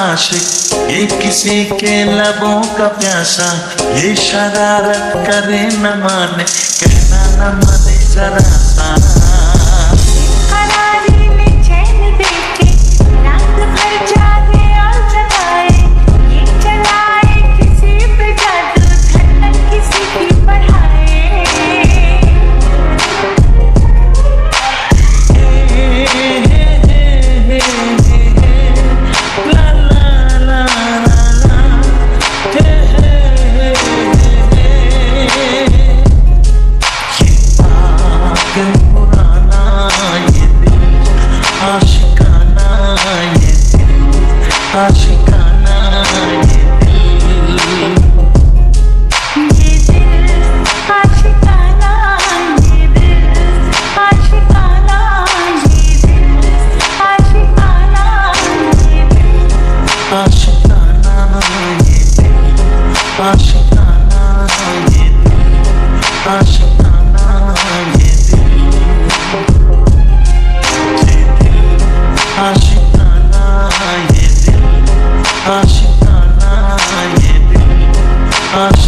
आशिक, ये किसी के लबों का प्यासा, ये शरारत करे न माने, कहना न माने जरा सा। करारी में चैन देके रात भर जागे और जगाए, ये चलाए किसी पे जादू, धड़कन किसी की बढ़ाए। आशिकाना ये दिल, ये दिल आशिकाना, ये दिल आशिकाना, ये दिल आशिकाना, ये दिल आशिकाना ये दिल, आशिकाना ये दिल, आशिकाना ये दिल, आशिकाना ये दिल, आशिकाना ये दिल, आशिकाना।